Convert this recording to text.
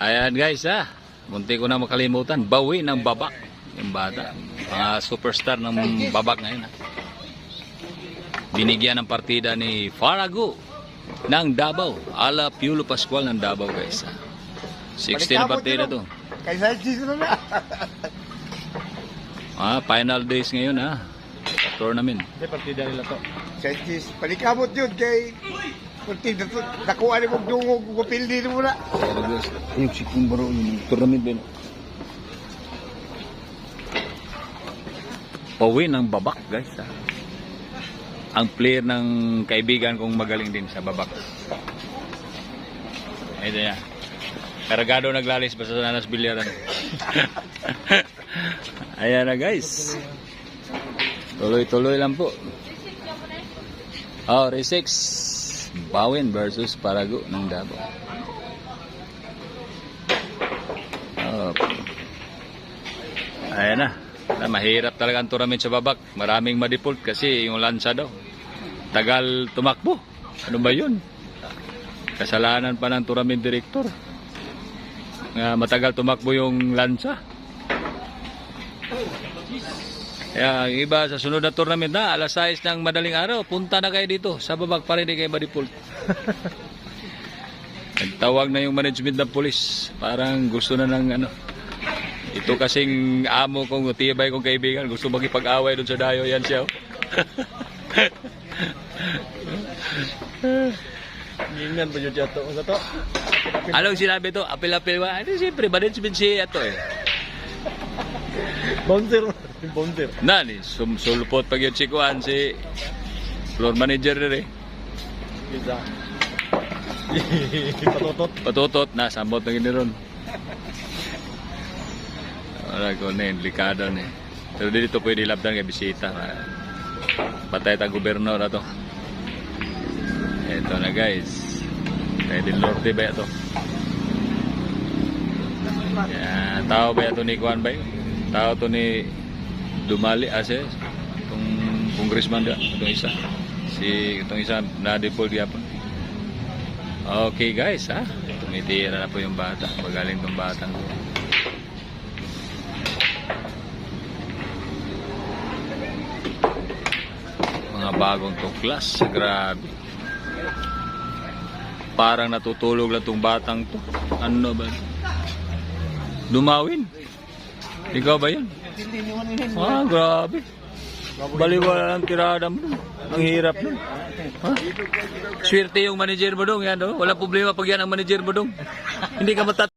Ayan guys ha. Munti ko na makalimutan. Bawi ng babak. Yung bata. Mga superstar ng babak ngayon ha. Binigyan ng partida ni Farago ng Davao. Ala Piolo Pascual ng Davao guys ha. 16 na partida to. Kaysa season na. Final days ngayon ha. Tournament. Hindi, partida nila to. Sanchez, palikabot yun kay partida to. Nakuha ni kong dungog, kupildi mo na. Yung sikong baro, yung tournament ba yun? Pauwi ng babak guys ha. Ang player ng kaibigan kong magaling din sa babak. Ito yan. Karagado naglalis basta sa nanas bilyaran. Ayan na guys. Tuloy-tuloy lang po. Race 6. Bawin versus Farago ng Davao. Ayan na. Mahirap talaga ang tournament sa babak. Maraming ma-default kasi yung lansa daw. Tagal tumakbo. Ano ba yun? Kasalanan pa ng tournament director. Matagal tumakbo yung lansa. Kaya iba sa sunod na tournament na alas 6 ng madaling araw, punta na kayo dito sa babak para hindi kayo ma-default. Nagtawag na yung management ng police. Parang gusto na ng ano. Ito kasing amo kong tibay kong kaibigan, gusto makipag-away doon sa dayo. Yan siya. Gingan ba yun dito? Ano to? Anong sinabi to? Apil-apil ba? Ano siyempre, management siya ito eh. Bonser. Bonser. Nani, sulpot pag yung chikuan si floor manager rin eh. Isa. Patutot. Patutot na, sambot na giniron. Wala ko na yun, likado na eh. Pero dito pwede labdan kay bisita. Patay tang gobernador na to. Ito na guys. Kaya din Lorde ba ito? Tao ba ito ni Kuan ba? Tao to ni Dumali Ase. Itong congressman da. Itong isa. Itong isa na-default yapon. Okay guys ha. Tumitira na po yung bata. Magaling tong batang. Mga bagong tuklas. Grabe. Parang natutulog lang tong batang to. Ano ba? Dumawin. Ikaw ba yun? Grabe. Baliwala ng tirada mo. Ang hirap nun. Swerte yung manager mo dong. Yan, no? Walang problema pag yan ang manager mo dong. Hindi ka